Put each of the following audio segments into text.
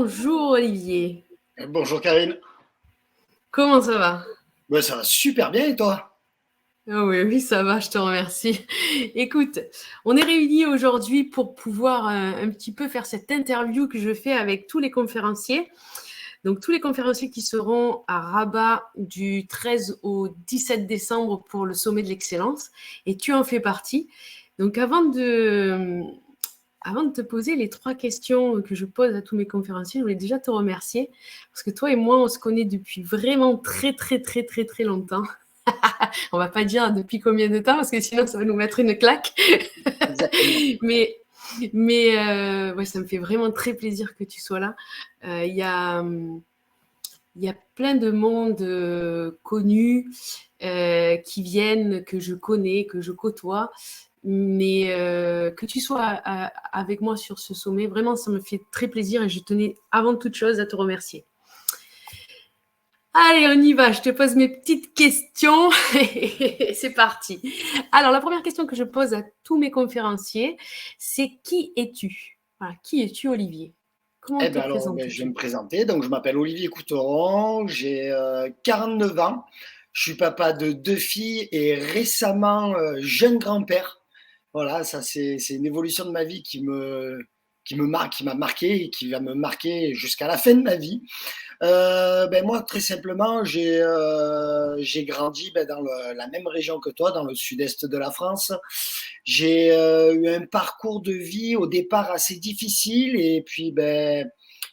Bonjour Olivier, Bonjour Karine. comment ça va? Ouais, ça va super bien et toi? Ah oui, oui, ça va, je te remercie. Écoute, on est réunis aujourd'hui pour pouvoir un petit peu faire cette interview que je fais avec tous les conférenciers. Donc, tous les conférenciers qui seront à Rabat du 13 au 17 décembre pour le sommet de l'excellence. Et tu en fais partie. Donc, avant de te poser les trois questions que je pose à tous mes conférenciers, je voulais déjà te remercier parce que toi et moi, on se connaît depuis vraiment très, très, très, très, très longtemps. On va pas dire depuis combien de temps parce que sinon, ça va nous mettre une claque. Exactement. mais mais ouais, ça me fait vraiment très plaisir que tu sois là. Il y a plein de monde connu qui viennent, que je connais, que je côtoie. Mais que tu sois avec moi sur ce sommet, vraiment, ça me fait très plaisir et je tenais avant toute chose à te remercier. Allez, on y va, je te pose mes petites questions et c'est parti. Alors, la première question que je pose à tous mes conférenciers, c'est qui es-tu? Voilà, qui es-tu, Olivier? Comment te Je vais me présentes-tu? présenter. Donc, je m'appelle Olivier Couteron, j'ai 49 ans. Je suis papa de deux filles et récemment jeune grand-père. Voilà, ça c'est une évolution de ma vie qui me marque, qui m'a marqué et qui va me marquer jusqu'à la fin de ma vie. Moi, très simplement, j'ai grandi dans la même région que toi, dans le sud-est de la France. J'ai eu un parcours de vie au départ assez difficile et puis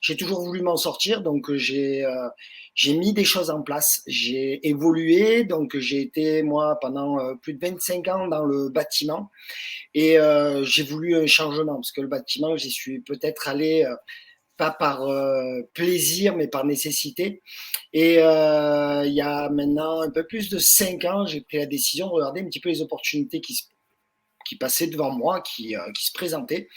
j'ai toujours voulu m'en sortir, donc j'ai mis des choses en place. J'ai évolué, donc j'ai été moi pendant plus de 25 ans dans le bâtiment et j'ai voulu un changement parce que le bâtiment, j'y suis peut-être allé pas par plaisir, mais par nécessité. Et il y a maintenant un peu plus de 5 ans, j'ai pris la décision de regarder un petit peu les opportunités qui passaient devant moi, qui se présentaient.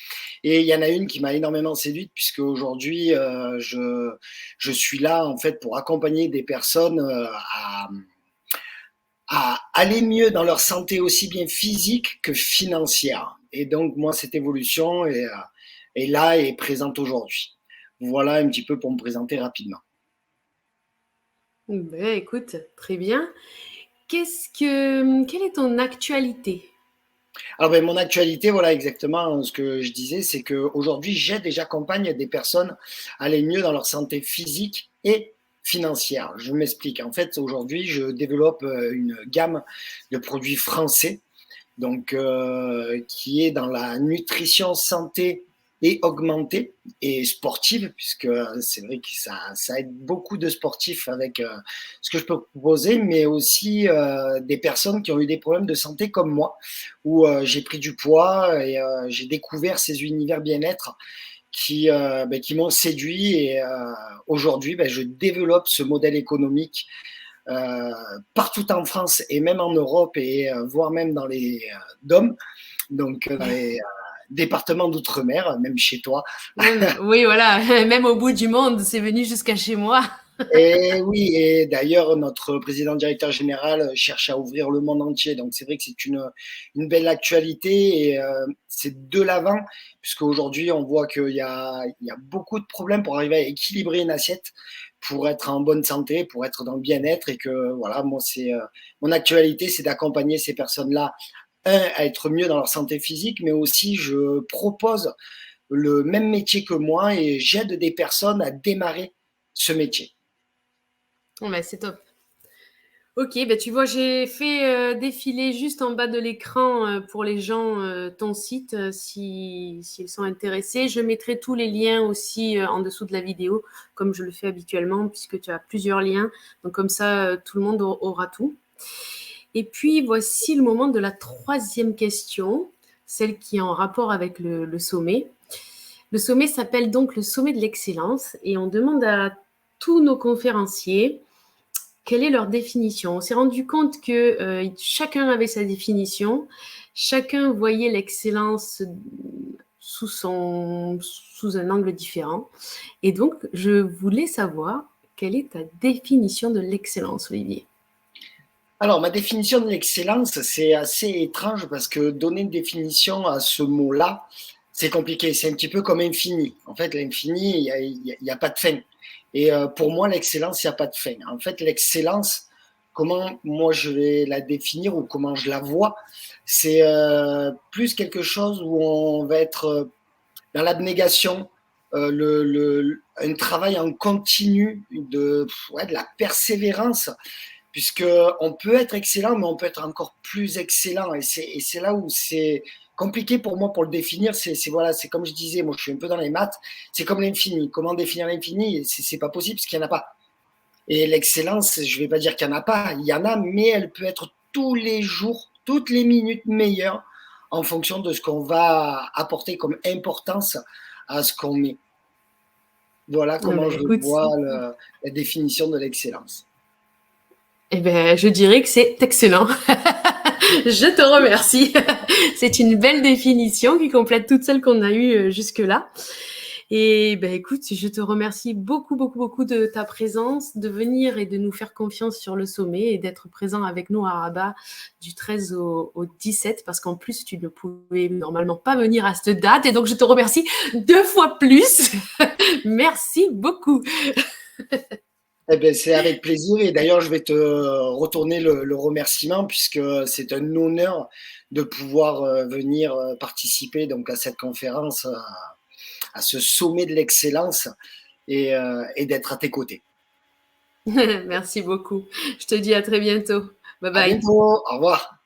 Et il y en a une qui m'a énormément séduite, puisque aujourd'hui, je suis là en fait pour accompagner des personnes à aller mieux dans leur santé aussi bien physique que financière. Et donc, moi, cette évolution est là et est présente aujourd'hui. Voilà un petit peu pour me présenter rapidement. Ben, écoute, très bien. Quelle est ton actualité? Alors, mon actualité, voilà exactement ce que je disais, c'est qu'aujourd'hui, j'aide et j'accompagne des personnes à aller mieux dans leur santé physique et financière. Je m'explique. En fait, aujourd'hui, je développe une gamme de produits français donc qui est dans la nutrition santé et augmentée et sportive, puisque c'est vrai que ça aide beaucoup de sportifs avec ce que je peux proposer, mais aussi des personnes qui ont eu des problèmes de santé comme moi, où j'ai pris du poids et j'ai découvert ces univers bien-être qui m'ont séduit et aujourd'hui je développe ce modèle économique euh, partout en France et même en Europe et voire même dans les DOM, donc dans les départements d'outre-mer, même chez toi. Oui, voilà, même au bout du monde, c'est venu jusqu'à chez moi. Et oui, et d'ailleurs, notre président directeur général cherche à ouvrir le monde entier. Donc, c'est vrai que c'est une belle actualité et c'est de l'avant, puisqu'aujourd'hui, on voit il y a beaucoup de problèmes pour arriver à équilibrer une assiette, pour être en bonne santé, pour être dans le bien-être. Et que, voilà, moi, mon actualité, c'est d'accompagner ces personnes-là, à être mieux dans leur santé physique, mais aussi, je propose le même métier que moi et j'aide des personnes à démarrer ce métier. Bon, ben, c'est top. Ok, ben tu vois, j'ai fait défiler juste en bas de l'écran pour les gens ton site s'ils sont intéressés. Je mettrai tous les liens aussi en dessous de la vidéo, comme je le fais habituellement, puisque tu as plusieurs liens. Donc comme ça, tout le monde aura tout. Et puis voici le moment de la troisième question, celle qui est en rapport avec le sommet. Le sommet s'appelle donc le sommet de l'excellence et on demande à tous nos conférenciers quelle est leur définition. On s'est rendu compte que chacun avait sa définition, chacun voyait l'excellence sous un angle différent. Et donc, je voulais savoir quelle est ta définition de l'excellence, Olivier. Alors, ma définition de l'excellence, c'est assez étrange parce que donner une définition à ce mot-là, c'est compliqué. C'est un petit peu comme infini. En fait, l'infini, il y a pas de fin. Et pour moi, l'excellence, il n'y a pas de fin. En fait, l'excellence, comment moi je vais la définir ou comment je la vois, c'est plus quelque chose où on va être dans l'abnégation, un travail en continu ouais, de la persévérance, puisqu'on peut être excellent, mais on peut être encore plus excellent. Et c'est là où c'est compliqué pour moi pour le définir. Voilà, c'est comme je disais, moi je suis un peu dans les maths, c'est comme l'infini. Comment définir l'infini? C'est pas possible parce qu'il n'y en a pas. Et l'excellence, je ne vais pas dire qu'il n'y en a pas, il y en a, mais elle peut être tous les jours, toutes les minutes meilleure en fonction de ce qu'on va apporter comme importance à ce qu'on met. Voilà Ah comment ben, je écoute, vois la définition de l'excellence. eh ben, je dirais que c'est excellent. Je te remercie. C'est une belle définition qui complète toutes celles qu'on a eues jusque-là. Et ben écoute, je te remercie beaucoup, beaucoup, beaucoup de ta présence, de venir et de nous faire confiance sur le sommet et d'être présent avec nous à Rabat du 13 au 17, parce qu'en plus, tu ne pouvais normalement pas venir à cette date. Et donc, je te remercie 2 fois plus. Merci beaucoup. Eh ben, c'est avec plaisir et d'ailleurs je vais te retourner le remerciement puisque c'est un honneur de pouvoir venir participer donc à cette conférence, à ce sommet de l'excellence et d'être à tes côtés. Merci beaucoup. Je te dis à très bientôt. Bye À bye. bientôt, au revoir.